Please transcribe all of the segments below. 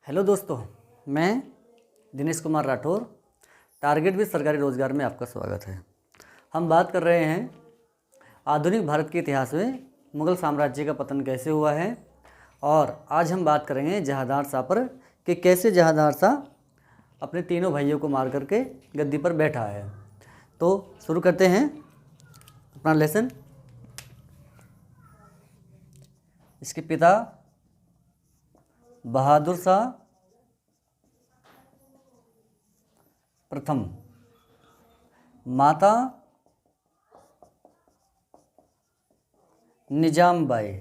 Hello दोस्तों, मैं Dinesh Kumar Rathore. Target with सरकारी रोजगार में आपका स्वागत है। हम बात कर रहे हैं आधुनिक भारत के इतिहास में मुगल साम्राज्य का पतन कैसे हुआ है, और आज हम बात करेंगे जहांदार शाह पर कि कैसे जहांदार शाह अपने तीनों भाइयों को मार करके गद्दी पर बैठा है। तो शुरू करते हैं अपना लेसन। इसके पिता बहादुर शाह प्रथम, माता निजाम बाई।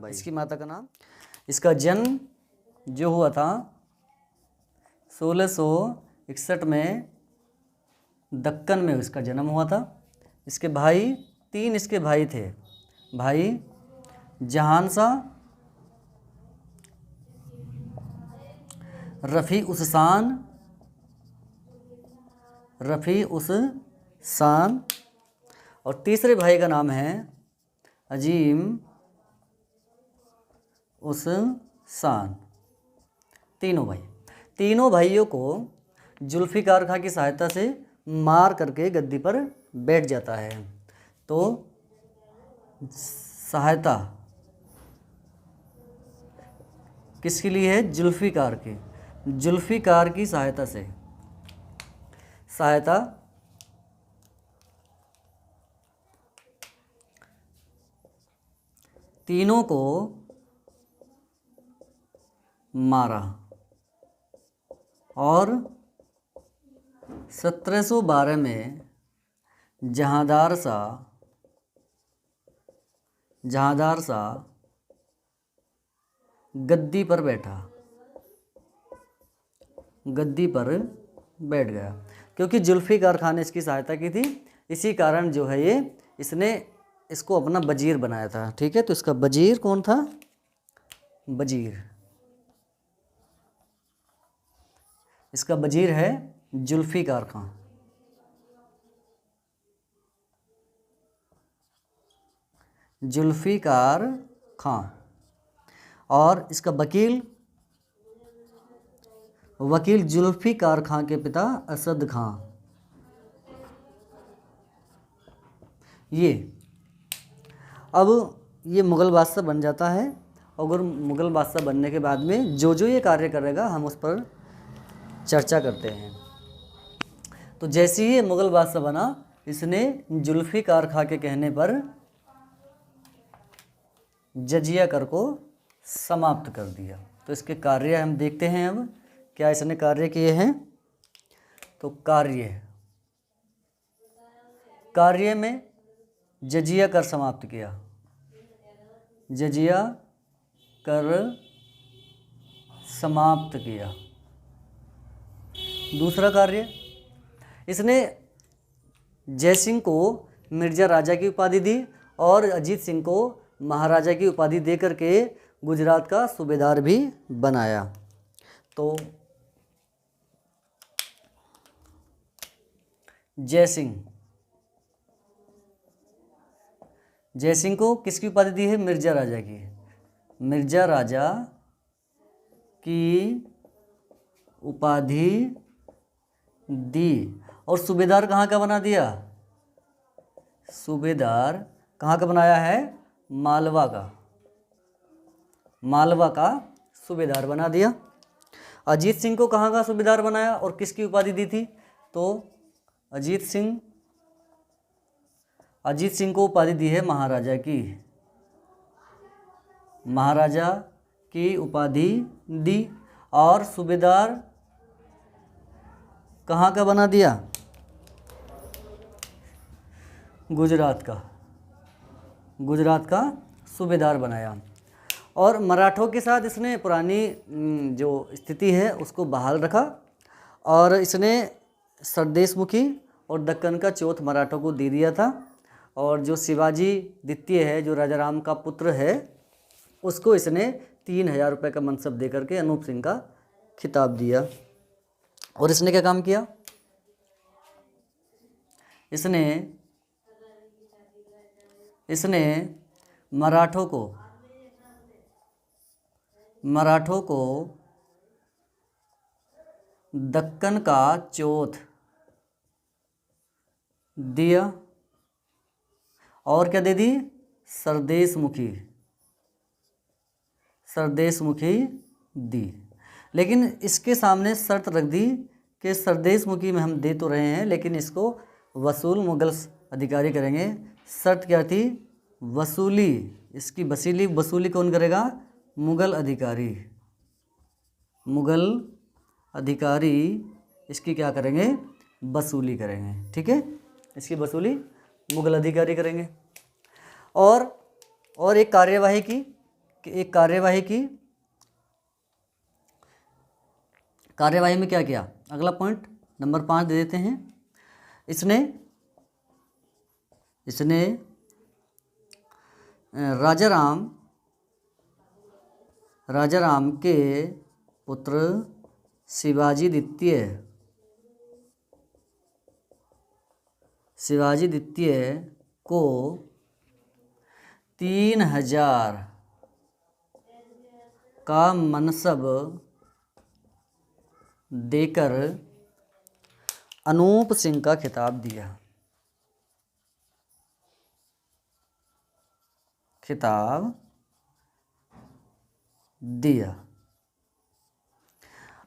इसकी माता का नाम। इसका जन्म जो हुआ था 1661 में दक्कन में इसका जन्म हुआ था। इसके भाई इसके भाई थे। भाई जहान शाह, रफ़ी उस शान और तीसरे भाई का नाम है अजीम उस शान। तीनों भाइयों को जुल्फ़िकार खां की सहायता से मार करके गद्दी पर बैठ जाता है। तो सहायता किसके लिए है? जुल्फ़िकार की सहायता से। तीनों को मारा और 1712 में जहांदार शाह गद्दी पर बैठ गया। क्योंकि जुल्फ़िकार खान ने इसकी सहायता की थी, इसी कारण जो है इसने इसको अपना वजीर बनाया था। ठीक है, तो इसका वजीर कौन था? इसका वजीर है जुल्फ़िकार खां। और इसका वकील जुल्फ़िकार खां के पिता असद खां। अब ये मुग़ल बादशाह बन जाता है। और मुग़ल बादशाह बनने के बाद में जो ये कार्य करेगा हम उस पर चर्चा करते हैं। तो जैसे ही मुग़ल बादशाह बना, इसने जुल्फ़िकार खां के कहने पर जजिया कर को समाप्त कर दिया। तो इसके कार्य हम देखते हैं। अब क्या इसने कार्य किए हैं? तो कार्य में जजिया कर समाप्त किया। दूसरा कार्य, इसने जयसिंह को मिर्ज़ा राजा की उपाधि दी और अजीत सिंह को महाराजा की उपाधि दे करके गुजरात का सूबेदार भी बनाया। तो जयसिंह को किसकी उपाधि दी है? मिर्ज़ा राजा की उपाधि दी। और सूबेदार कहाँ का बना दिया? सूबेदार कहाँ का बनाया है? मालवा का सूबेदार बना दिया। अजीत सिंह को कहाँ का सूबेदार बनाया और किसकी उपाधि दी थी? तो अजीत सिंह को उपाधि दी है महाराजा की उपाधि दी। और सूबेदार कहाँ का बना दिया? गुजरात का सूबेदार बनाया। और मराठों के साथ इसने पुरानी जो स्थिति है उसको बहाल रखा। और इसने सरदेशमुखी और दक्कन का चौथ मराठों को दे दिया था। और जो शिवाजी द्वितीय है, जो राजा राम का पुत्र है, उसको इसने 3000 रुपये का मनसब दे करके अनूप सिंह का खिताब दिया। और इसने क्या काम किया? इसने मराठों को दक्कन का चौथ दिया, और क्या दे दी, सरदेशमुखी, सरदेशमुखी दी। लेकिन इसके सामने शर्त रख दी कि सरदेशमुखी में हम दे तो रहे हैं लेकिन इसको वसूल मुगल अधिकारी करेंगे। शर्त क्या थी, वसूली, इसकी वसूली कौन करेगा, मुगल अधिकारी, मुगल अधिकारी इसकी क्या करेंगे, वसूली करेंगे। ठीक है, इसकी वसूली मुगल अधिकारी करेंगे। और एक कार्यवाही की, कार्यवाही में क्या किया, अगला पॉइंट नंबर 5 दे देते हैं। इसने राजाराम के पुत्र शिवाजी द्वितीय को 3000 का मनसब देकर अनूप सिंह का खिताब दिया।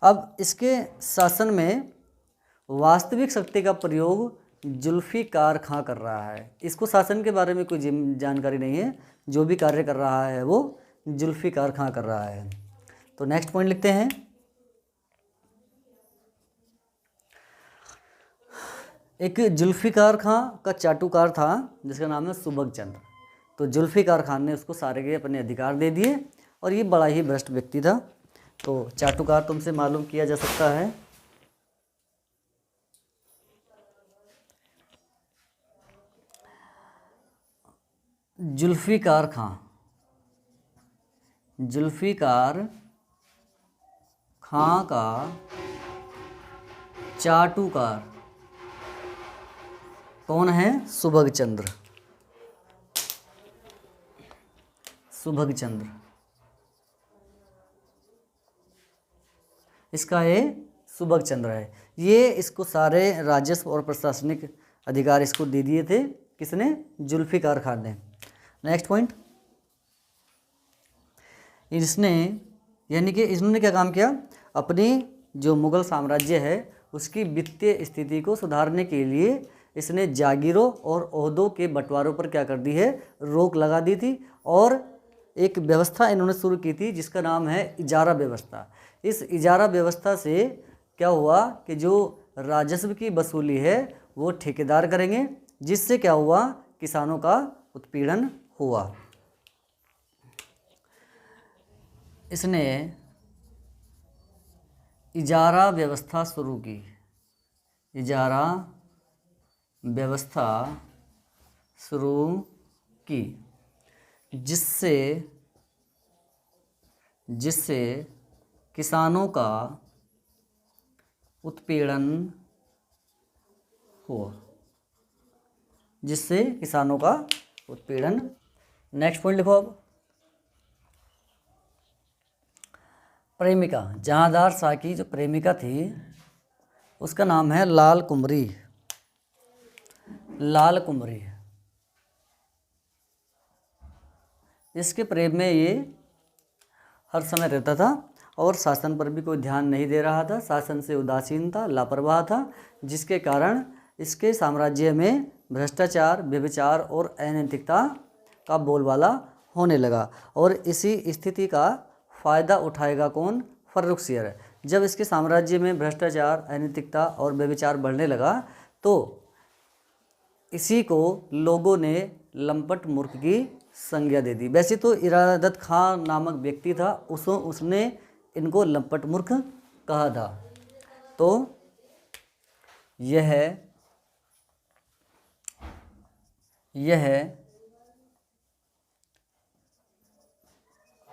अब इसके शासन में वास्तविक शक्ति का प्रयोग जुल्फिकार खां कर रहा है। इसको शासन के बारे में कोई जानकारी नहीं है, जो भी कार्य कर रहा है वो जुल्फिकार खां कर रहा है। तो नेक्स्ट पॉइंट लिखते हैं, एक जुल्फिकार खां का चाटुकार था जिसका नाम है सुबग चंद। तो जुल्फिकार खान ने उसको सारे के अपने अधिकार दे दिए और ये बड़ा ही भ्रष्ट व्यक्ति था। तो चाटुकार तुमसे मालूम किया जा सकता है, जुल्फिकार खां का चाटुकार कौन है, सुबग चंद्र। इसका ये सुबग चंद्र है। ये इसको सारे राजस्व और प्रशासनिक अधिकार इसको दे दिए थे, किसने, जुल्फिकार खान ने। नेक्स्ट पॉइंट, इन्होंने क्या काम किया, अपनी जो मुगल साम्राज्य है उसकी वित्तीय स्थिति को सुधारने के लिए इसने जागीरों और ओहदों के बंटवारों पर क्या कर दी है, रोक लगा दी थी। और एक व्यवस्था इन्होंने शुरू की थी जिसका नाम है इजारा व्यवस्था। इस इजारा व्यवस्था से क्या हुआ कि जो राजस्व की वसूली है वो ठेकेदार करेंगे, जिससे क्या हुआ, किसानों का उत्पीड़न हुआ। इसने इजारा व्यवस्था शुरू की, जिससे किसानों का उत्पीड़न हुआ, नेक्स्ट पॉइंट लिखो अब, प्रेमिका, जहांदार शाह की जो प्रेमिका थी उसका नाम है लाल कुमरी। इसके प्रेम में ये हर समय रहता था और शासन पर भी कोई ध्यान नहीं दे रहा था, शासन से उदासीन था, लापरवाह था, जिसके कारण इसके साम्राज्य में भ्रष्टाचार, व्यभिचार और अनैतिकता का बोलबाला होने लगा। और इसी स्थिति का फ़ायदा उठाएगा कौन, फर्रुखसियर। जब इसके साम्राज्य में भ्रष्टाचार, अनैतिकता और व्यभिचार बढ़ने लगा तो इसी को लोगों ने लंपट मूर्ख की संज्ञा दे दी। वैसे तो इरादत खां नामक व्यक्ति था, उसने इनको लंपट मूर्ख कहा था। तो यह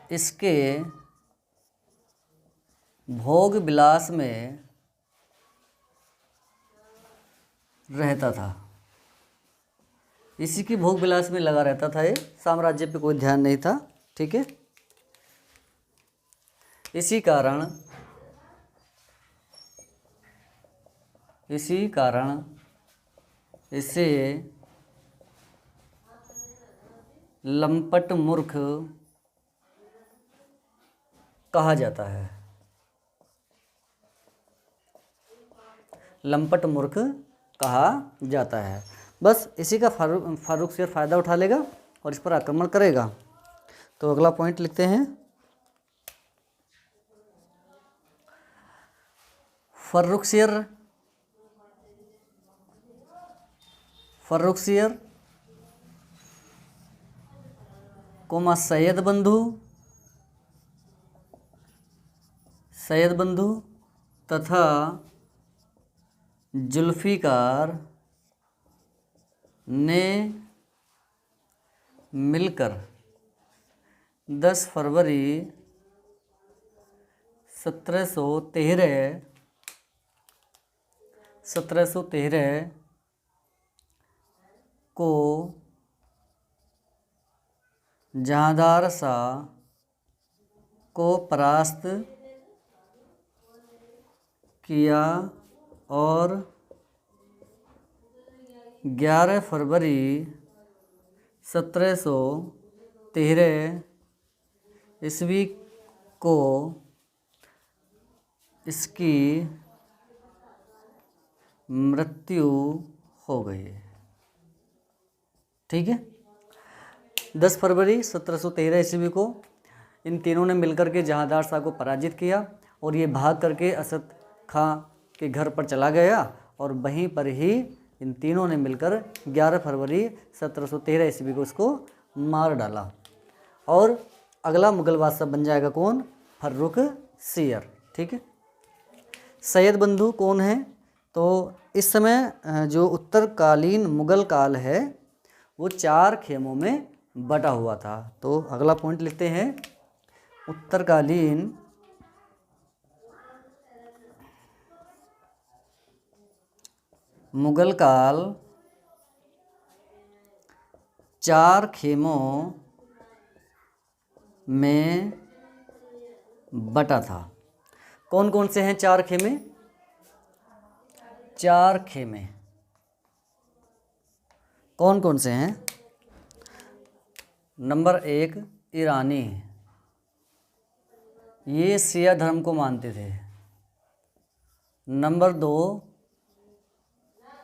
इसके भोग विलास में रहता था, इसी की भोग विलास में लगा रहता था, ये साम्राज्य पे कोई ध्यान नहीं था। ठीक है, इसी कारण इसी कारण इसे लंपट मूर्ख कहा जाता है। लंपट मूर्ख कहा जाता है। बस इसी का फारुखसियर फ़ायदा उठा लेगा और इस पर आक्रमण करेगा। तो अगला पॉइंट लिखते हैं, फर्रुखसियर कोमा सैयद बंधु तथा जुल्फिकार ने मिलकर 10 फरवरी 1713 को जहांदार शाह को परास्त किया और 11 फरवरी 1713 ईस्वी को इसकी मृत्यु हो गई। ठीक है, 10 फरवरी 1713 ईस्वी को इन तीनों ने मिलकर के जहांदार शाह को पराजित किया और ये भाग करके असद खां के घर पर चला गया और वहीं पर ही इन तीनों ने मिलकर 11 फरवरी 1713 ईस्वी को इसको मार डाला। और अगला मुगल बादशाह बन जाएगा कौन? फर्रुखसियर। ठीक है, सैयद बंधु कौन है? तो इस समय जो उत्तरकालीन मुगल काल है वो 4 खेमों में बटा हुआ था। तो अगला पॉइंट लिखते हैं, उत्तरकालीन मुगल काल 4 खेमों में बटा था। कौन कौन से हैं 4 खेमे? 4 खेमे कौन कौन से हैं? नंबर 1 ईरानी, ये शिया धर्म को मानते थे। नंबर 2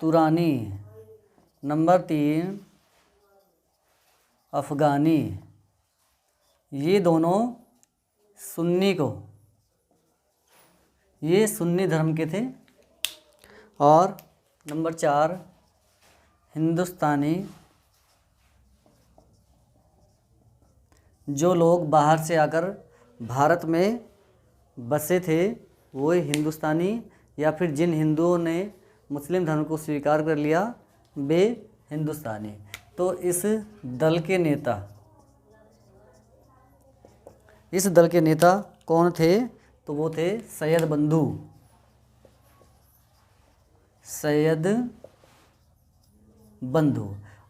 तुरानी, नंबर 3 अफ़गानी, ये दोनों ये सुन्नी धर्म के थे। और नंबर 4 हिंदुस्तानी, जो लोग बाहर से आकर भारत में बसे थे वो हिंदुस्तानी, या फिर जिन हिंदुओं ने मुस्लिम धर्म को स्वीकार कर लिया वे हिंदुस्तानी। तो इस दल के नेता कौन थे? तो वो थे सैयद बंधु।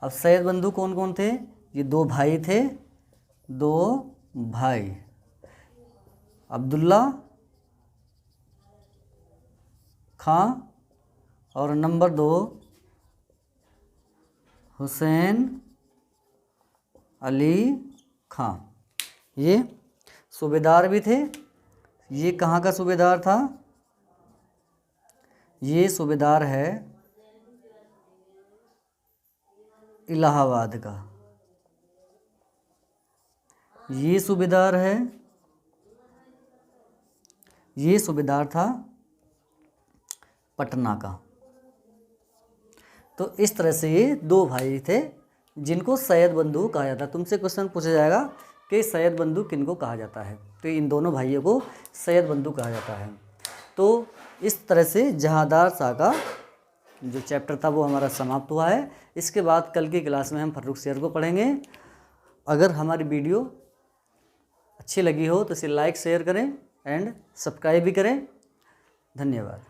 अब सैयद बंधु कौन कौन थे? ये 2 भाई थे, 2 भाई, अब्दुल्ला खां और नंबर 2 हुसैन अली खां। ये सूबेदार भी थे। ये कहाँ का सूबेदार था? ये सूबेदार है इलाहाबाद का। ये सूबेदार था पटना का। तो इस तरह से ये 2 भाई थे जिनको सैयद बंधु कहा जाता है। तुमसे क्वेश्चन पूछा जाएगा कि सैयद बंधु किनको कहा जाता है, तो इन दोनों भाइयों को सैयद बंधु कहा जाता है। तो इस तरह से जहांदार शाह का जो चैप्टर था वो हमारा समाप्त हुआ है। इसके बाद कल की क्लास में हम फर्रुखसियर को पढ़ेंगे। अगर हमारी वीडियो अच्छी लगी हो तो इसे लाइक शेयर करें एंड सब्सक्राइब भी करें। धन्यवाद।